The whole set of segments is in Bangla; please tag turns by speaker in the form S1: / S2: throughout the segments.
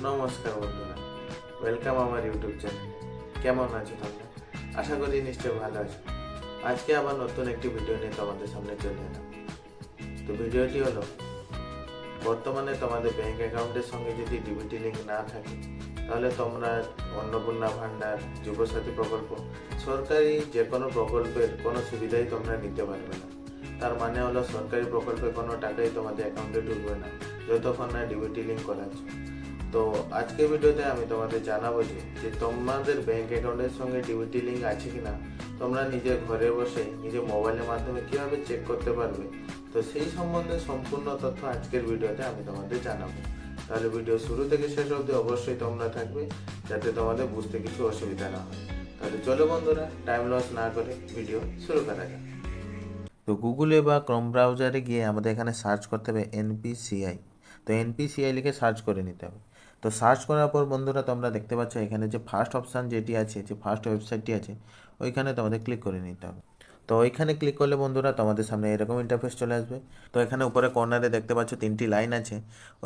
S1: নমস্কার বন্ধুরা, ওয়েলকাম আমার ইউটিউব চ্যানেল। কেমন আছো তোমরা? আশা করি নিশ্চয়ই ভালো আছো। আজকে আবার নতুন একটি ভিডিও নিয়ে তোমাদের সামনে চলে এলাম। তো ভিডিওটি হলো, বর্তমানে তোমাদের ব্যাংক অ্যাকাউন্টের সঙ্গে যদি ডিবিটি লিঙ্ক না থাকে তাহলে তোমরা অন্নপূর্ণা ভান্ডার, যুবসাথী প্রকল্প, সরকারি যে কোনো প্রকল্পের কোনো সুবিধাই তোমরা নিতে পারবে না। তার মানে হলো সরকারি প্রকল্পে কোনো টাকাই তোমাদের অ্যাকাউন্টে ঢুকবে না যতক্ষণ না ডিবিটি লিঙ্ক করাচ্ছ। তো আজকের ভিডিওতে আমি তোমাদের জানাবো যে তোমাদের ব্যাংক অ্যাকাউন্টের সঙ্গে ডিবিটি লিঙ্ক আছে কিনা তোমরা নিজের ঘরে বসে নিজের মোবাইলের মাধ্যমে কিভাবে চেক করতে পারবে। তো সেই সম্বন্ধে সম্পূর্ণ তথ্য আজকের ভিডিওতে আমি তোমাদের জানাবো। তাহলে ভিডিও শুরু থেকে শেষ অবধি অবশ্যই তোমরা থাকবে, যাতে তোমাদের বুঝতে কিছু অসুবিধা না হয়। তাহলে চলো বন্ধুরা, টাইম লস না করে ভিডিও শুরু করা যাক। তো গুগলে বা ক্রোম ব্রাউজারে গিয়ে আমাদের এখানে সার্চ করতে হবে এনপিসিআই। তো এনপিসিআই লিখে সার্চ করে নিতে হবে। তো সার্চ করার পর বন্ধুরা তোমরা দেখতে পাচ্ছ এখানে যে ফার্স্ট অপশান যেটি আছে, যে ফার্স্ট ওয়েবসাইটটি আছে, ওইখানে তোমাদের ক্লিক করে নিতে হবে। তো ওইখানে ক্লিক করলে বন্ধুরা তোমাদের সামনে এরকম ইন্টারফেস চলে আসবে। তো এখানে উপরে কর্নারে দেখতে পাচ্ছ 3টি লাইন আছে,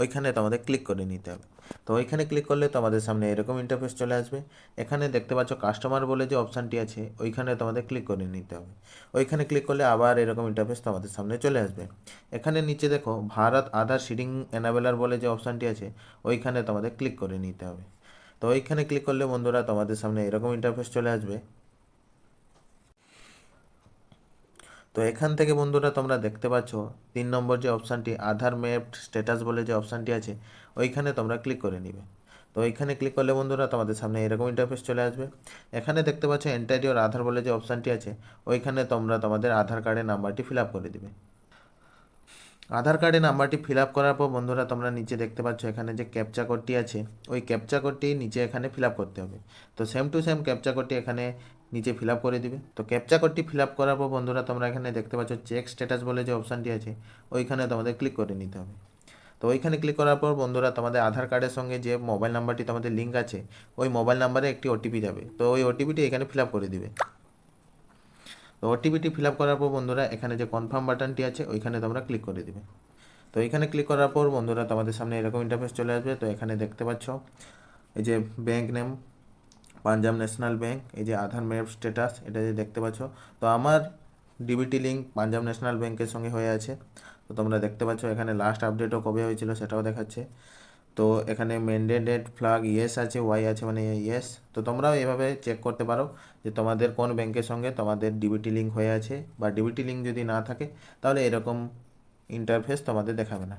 S1: ওইখানে তোমাদের ক্লিক করে নিতে হবে। তো ওইখানে ক্লিক করলে তোমাদের সামনে এরকম ইন্টারফেস চলে আসবে। এখানে দেখতে পাচ্ছ কাস্টমার বলে যে অপশানটি আছে, ওইখানে তোমাদের ক্লিক করে নিতে হবে। ওইখানে ক্লিক করলে আবার এরকম ইন্টারফেস তোমাদের সামনে চলে আসবে। এখানে নিচে দেখো ভারত আধার সিডিং এনাবেলার বলে যে অপশানটি আছে, ওইখানে তোমাদের ক্লিক করে নিতে হবে। তো ওইখানে ক্লিক করলে বন্ধুরা তোমাদের সামনে এরকম ইন্টারফেস চলে আসবে। তো এখান থেকে বন্ধুরা তোমরা দেখতে পাচ্ছ 3 নম্বর যে অপশানটি আধার ম্যাপড স্ট্যাটাস বলে যে অপশানটি আছে, ওইখানে তোমরা ক্লিক করে নিবে। তো ওইখানে ক্লিক করলে বন্ধুরা তোমাদের সামনে এরকম ইন্টারফেস চলে আসবে। এখানে দেখতে পাচ্ছ এন্টার ইওর আধার বলে যে অপশানটি আছে, ওইখানে তোমরা তোমাদের আধার কার্ডের নাম্বারটি ফিল আপ করে দিবে। আধার কার্ডের নাম্বারটি ফিল আপ করার পর বন্ধুরা তোমরা নিচে দেখতে পাচ্ছ এখানে যে ক্যাপচা কোডটি আছে, ওই ক্যাপচা কোডটি নিচে এখানে ফিল আপ করতে হবে। তো সেম টু সেম ক্যাপচা কোডটি এখানে নিচে ফিল আপ করে দিবে। তো ক্যাপচা কোডটি ফিল আপ করার পর বন্ধুরা তোমরা এখানে দেখতে পাচ্ছ চেক স্ট্যাটাস বলে যে অপশানটি আছে, ওইখানে তোমাদের ক্লিক করে নিতে হবে। তো ওইখানে ক্লিক করার পর বন্ধুরা তোমাদের আধার কার্ডের সঙ্গে যে মোবাইল নাম্বারটি তোমাদের লিঙ্ক আছে, ওই মোবাইল নাম্বারে একটি ওটিপি যাবে। তো ওই ওটিপিটি এখানে ফিল আপ করে দিবে। তো ওটিপিটি ফিল আপ করার পর বন্ধুরা এখানে যে কনফার্ম বাটনটি আছে, ওইখানে তোমরা ক্লিক করে দিবে। তো এখানে ক্লিক করার পর বন্ধুরা তোমাদের সামনে এরকম ইন্টারফেস চলে আসবে। তো এখানে দেখতে পাচ্ছ এই যে bank name Punjab national bank, এই যে আধার ম্যাপ স্ট্যাটাস, এটা যে দেখতে পাচ্ছ। তো আমার ডিবিটি লিঙ্ক পাঞ্জাব ন্যাশনাল ব্যাঙ্কের সঙ্গে হয়ে আছে। তো তোমরা দেখতে পাচ্ছ এখানে লাস্ট আপডেটও কবে হয়েছিল সেটাও দেখাচ্ছে। তো এখানে ম্যান্ডেটেড ফ্ল্যাগ ইয়েস আছে, ওয়াই আছে মানে ইয়েস। তো তোমরাও এভাবে চেক করতে পারো যে তোমাদের কোন ব্যাঙ্কের সঙ্গে তোমাদের ডিবিটি লিঙ্ক হয়ে আছে, বা ডিবিটি লিঙ্ক যদি না থাকে তাহলে এরকম ইন্টারফেস তোমাদের দেখাবে না।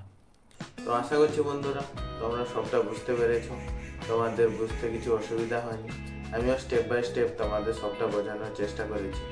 S1: তো আশা করছি বন্ধুরা তোমরা সবটা বুঝতে পেরেছো, তোমাদের বুঝতে কিছু অসুবিধা হয়নি। আমিও স্টেপ বাই স্টেপ তোমাদের সবটা বোঝানোর চেষ্টা করেছি।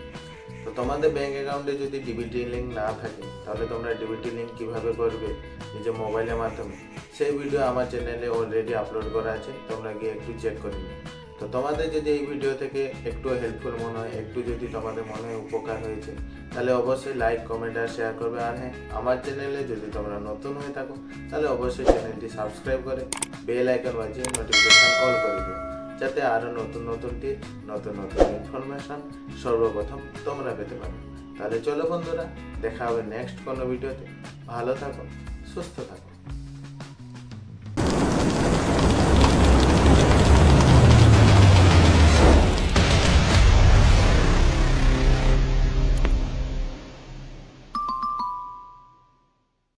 S1: তো তোমাদের ব্যাঙ্ক অ্যাকাউন্টে যদি ডিবিটি লিঙ্ক না থাকে তাহলে তোমরা ডিবিটি লিঙ্ক কীভাবে করবে নিজের মোবাইলের মাধ্যমে, সেই ভিডিও আমার চ্যানেলে অলরেডি আপলোড করা আছে, তোমরা গিয়ে একটু চেক করে নিও। তো তোমাদের যদি এই ভিডিও থেকে একটু হেল্পফুল মনে হয়, একটু যদি তোমাদের মনে হয় উপকার হয়েছে, তাহলে অবশ্যই লাইক, কমেন্ট আর শেয়ার করবে। আর হ্যাঁ, আমার চ্যানেলে যদি তোমরা নতুন হয়ে থাকো তাহলে অবশ্যই চ্যানেলটি সাবস্ক্রাইব করে বেল আইকন বাজিয়ে নোটিফিকেশান অল করে দিও, যাতে আরও নতুন নতুন টিপ, নতুন নতুন ইনফরমেশান সর্বপ্রথম তোমরা পেতে পারো। তাহলে চলো বন্ধুরা, দেখা হবে নেক্সট কোনো ভিডিওতে। ভালো থাকো, সুস্থ থাকো।